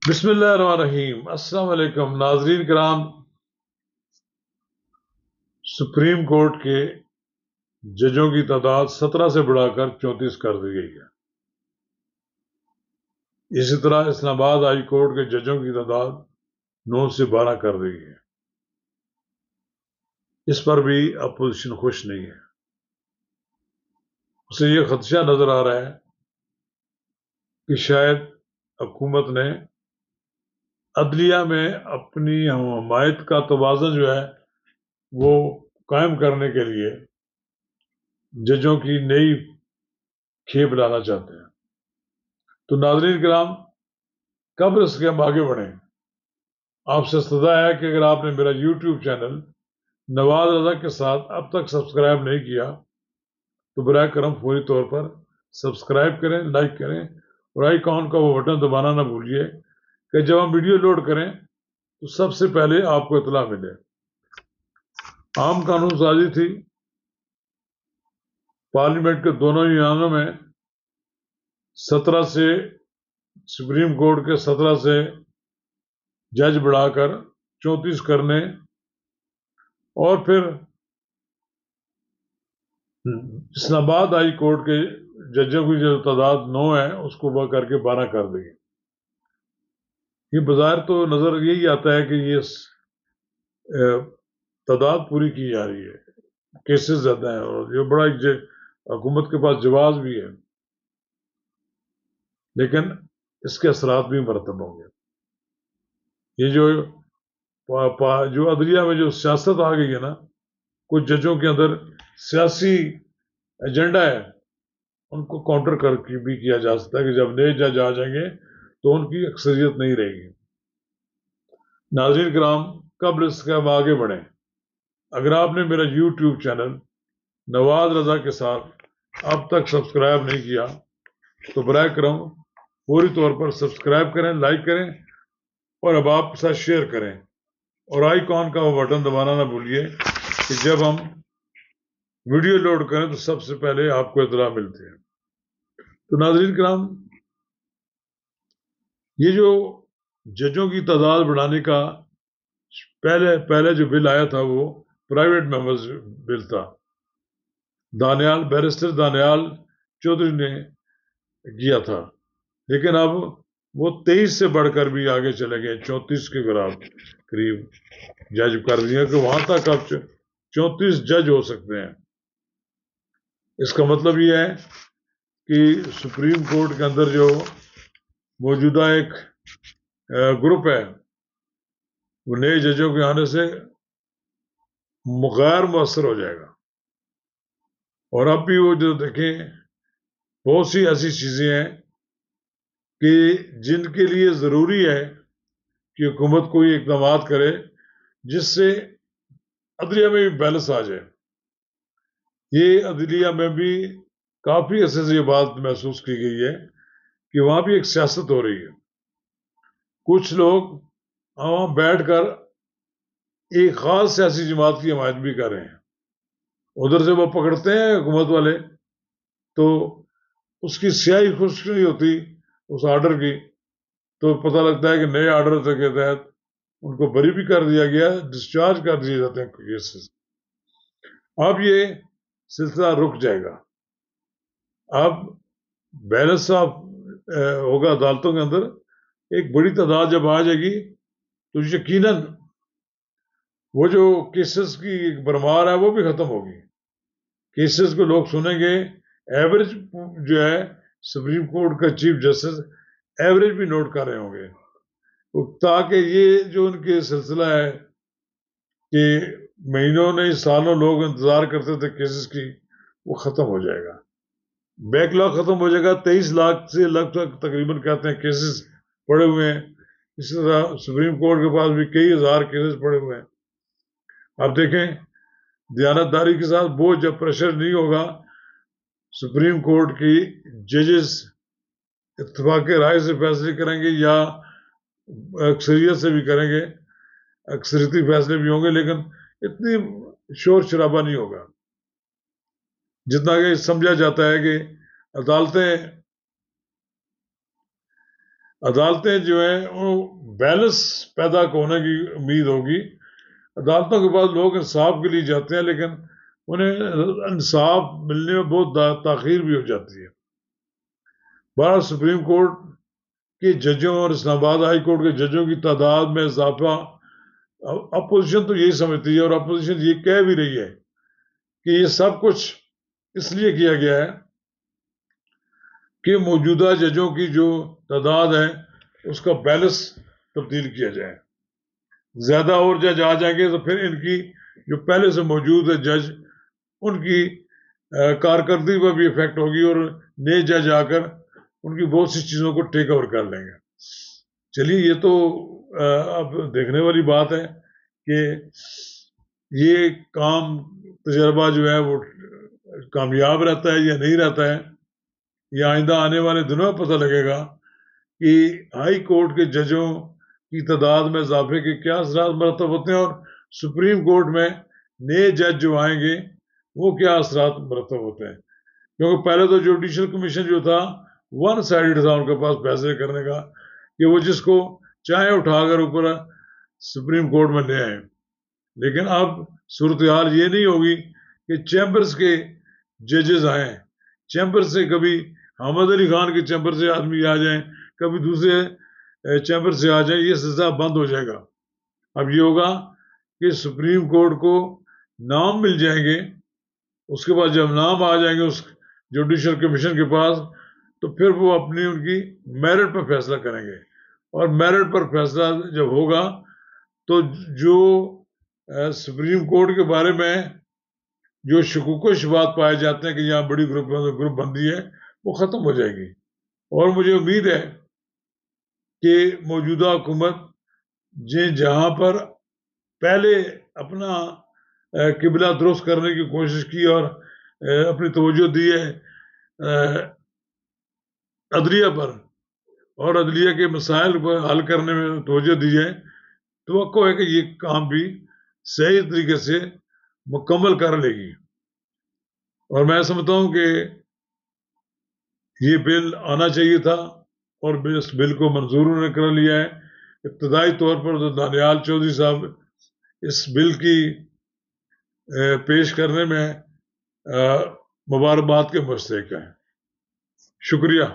بسم اللہ الرحمن الرحیم۔ السلام علیکم ناظرین کرام۔ سپریم کورٹ کے ججوں کی تعداد 17 سے بڑھا کر 34 کر دی گئی ہے۔ اسی طرح اسلام آباد ہائی کورٹ کے ججوں کی تعداد 9 سے 12 کر دی گئی ہے۔ اس پر بھی اپوزیشن خوش نہیں ہے۔ اسے یہ خدشہ نظر آ رہا ہے کہ شاید حکومت نے عدلیہ میں اپنی حمایت کا توازن جو ہے وہ قائم کرنے کے لیے ججوں کی نئی کھیپ لانا چاہتے ہیں۔ تو ناظرین کرام، قبل اس کے ہم آگے بڑھیں، آپ سے استدعا ہے کہ اگر آپ نے میرا یوٹیوب چینل نواز رضا کے ساتھ اب تک سبسکرائب نہیں کیا تو براہ کرم فوری طور پر سبسکرائب کریں، لائک کریں اور آئیکن کا وہ بٹن دبانا نہ بھولیے کہ جب ہم ویڈیو لوڈ کریں تو سب سے پہلے آپ کو اطلاع ملے۔ عام قانون سازی تھی، پارلیمنٹ کے دونوں ایوانوں میں 17 سے سپریم کورٹ کے 17 سے جج بڑھا کر 34 کرنے اور پھر اسلام آباد ہائی کورٹ کے ججوں کی جو تعداد 9 ہے اس کو وہ کر کے 12 کر دی۔ یہ بظاہر تو نظر یہی آتا ہے کہ یہ تعداد پوری کی جا رہی ہے، کیسز زیادہ ہیں اور یہ بڑا حکومت کے پاس جواز بھی ہے، لیکن اس کے اثرات بھی مرتب ہوں گے۔ یہ جو عدلیہ میں جو سیاست آ گئی ہے نا، کچھ ججوں کے اندر سیاسی ایجنڈا ہے، ان کو کاؤنٹر کر کے بھی کیا جا سکتا ہے کہ جب نئے جج آ جائیں گے تو ان کی اکثریت نہیں رہے گی۔ ناظرین کرام، قبل اس کے ہم آگے بڑھیں، اگر آپ نے میرا یوٹیوب چینل نواز رضا کے ساتھ اب تک سبسکرائب نہیں کیا تو براہ کرم فوری طور پر سبسکرائب کریں، لائک کریں اور اب آپ کے ساتھ شیئر کریں اور آئیکن کا وہ بٹن دبانا نہ بھولیے کہ جب ہم ویڈیو لوڈ کریں تو سب سے پہلے آپ کو اطلاع ملتی ہے۔ تو ناظرین کرام، یہ جو ججوں کی تعداد بڑھانے کا پہلے جو بل آیا تھا وہ پرائیویٹ ممبرز بل تھا، بیرسٹر دانیال چودھری نے کیا تھا، لیکن اب وہ 23 سے بڑھ کر بھی آگے چلے گئے، 34 کے قریب جج کر دیا کہ وہاں تک اب 34 جج ہو سکتے ہیں۔ اس کا مطلب یہ ہے کہ سپریم کورٹ کے اندر جو موجودہ ایک گروپ ہے وہ نئے ججوں کے آنے سے غیر مؤثر ہو جائے گا۔ اور اب بھی وہ جو دیکھیں بہت سی ایسی چیزیں ہیں کہ جن کے لیے ضروری ہے کہ حکومت کوئی اقدامات کرے جس سے عدلیہ میں بھی بیلنس آ جائے۔ یہ عدلیہ میں بھی کافی عرصے سے یہ بات محسوس کی گئی ہے کہ وہاں بھی ایک سیاست ہو رہی ہے، کچھ لوگ وہاں بیٹھ کر ایک خاص سیاسی جماعت کی حمایت بھی کر رہے ہیں، ادھر سے وہ پکڑتے ہیں حکومت والے تو اس کی سیاہی خشک نہیں ہوتی اس آرڈر کی، تو پتہ لگتا ہے کہ نئے آرڈر کے تحت ان کو بری بھی کر دیا گیا، ڈسچارج کر دیے جاتے ہیں کیسز۔ اب یہ سلسلہ رک جائے گا، اب بیلنس آف ہوگا عدالتوں کے اندر، ایک بڑی تعداد جب آ جائے گی تو یقیناً وہ جو کیسز کی ایک بھرمار ہے وہ بھی ختم ہوگی، کیسز کو لوگ سنیں گے، ایوریج جو ہے سپریم کورٹ کا چیف جسٹس ایوریج بھی نوٹ کر رہے ہوں گے، تاکہ یہ جو ان کے سلسلہ ہے کہ مہینوں نہیں سالوں لوگ انتظار کرتے تھے کیسز کی، وہ ختم ہو جائے گا، بیک لاگ ختم ہو جائے گا۔ 23 لاکھ سے لگ تک تقریباً کہتے ہیں کیسز پڑے ہوئے ہیں، اسی طرح سپریم کورٹ کے پاس بھی کئی ہزار کیسز پڑے ہوئے ہیں۔ اب دیکھیں دیانتداری کے ساتھ وہ جب پریشر نہیں ہوگا، سپریم کورٹ کی ججز اتفاق رائے سے فیصلے کریں گے یا اکثریت سے بھی کریں گے، اکثریتی فیصلے بھی ہوں گے، لیکن اتنی شور شرابہ نہیں ہوگا جتنا کہ سمجھا جاتا ہے کہ عدالتیں عدالتیں جو ہیں وہ بیلنس پیدا ہونے کی امید ہوگی. عدالتوں کے بعد لوگ انصاف کے لیے جاتے ہیں لیکن انہیں انصاف ملنے میں بہت تاخیر بھی ہو جاتی ہے. بہرحال سپریم کورٹ کے ججوں اور اسلام آباد ہائی کورٹ کے ججوں کی تعداد میں اضافہ اپوزیشن تو یہی سمجھتی ہے، اور اپوزیشن یہ کہہ بھی رہی ہے کہ یہ سب کچھ اس لیے کیا گیا ہے کہ موجودہ ججوں کی جو تعداد ہے اس کا بیلنس تبدیل کیا جائے. زیادہ اور جج آ جائیں گے تو پھر ان کی جو پہلے سے موجود ہے جج ان کی کارکردگی پر بھی افیکٹ ہوگی، اور نئے جج آ کر ان کی بہت سی چیزوں کو ٹیک اوور کر لیں گے. چلیے یہ تو اب دیکھنے والی بات ہے کہ یہ کام تجربہ جو ہے وہ کامیاب رہتا ہے یا نہیں رہتا ہے. یہ آئندہ آنے والے دنوں میں پتہ لگے گا کہ ہائی کورٹ کے ججوں کی تعداد میں اضافے کے کیا اثرات مرتب ہوتے ہیں، اور سپریم کورٹ میں نئے جج جو آئیں گے وہ کیا اثرات مرتب ہوتے ہیں. کیونکہ پہلے تو جوڈیشل کمیشن جو تھا ون سائیڈ تھا ان کے پاس فیصلے کرنے کا کہ وہ جس کو چاہے اٹھا کر اوپر سپریم کورٹ میں لے آئیں. لیکن اب صورتحال یہ نہیں ہوگی کہ چیمبرز کے ججز آئیں، چیمبر سے کبھی حامد علی خان کے چیمبر سے آدمی آ جائیں، کبھی دوسرے چیمبر سے آ جائیں. یہ سلسلہ بند ہو جائے گا. اب یہ ہوگا کہ سپریم کورٹ کو نام مل جائیں گے، اس کے بعد جب نام آ جائیں گے اس جوڈیشل کمیشن کے پاس تو پھر وہ اپنی ان کی میرٹ پر فیصلہ کریں گے، اور میرٹ پر فیصلہ جب ہوگا تو جو سپریم کورٹ کے بارے میں جو شکوک و شبہات پائے جاتے ہیں کہ یہاں بڑی گروپ بندی ہے وہ ختم ہو جائے گی. اور مجھے امید ہے کہ موجودہ حکومت جہاں پر پہلے اپنا قبلہ درست کرنے کی کوشش کی اور اپنی توجہ دی ہے عدلیہ پر اور عدلیہ کے مسائل پر حل کرنے میں توجہ دی ہے، توقع ہے کہ یہ کام بھی صحیح طریقے سے مکمل کر لے گی. اور میں سمجھتا ہوں کہ یہ بل آنا چاہیے تھا اور اس بل کو منظور انہوں نے کر لیا ہے. ابتدائی طور پر تو دانیال چودھری صاحب اس بل کی پیش کرنے میں مبارکباد کے مستحق ہیں. شکریہ.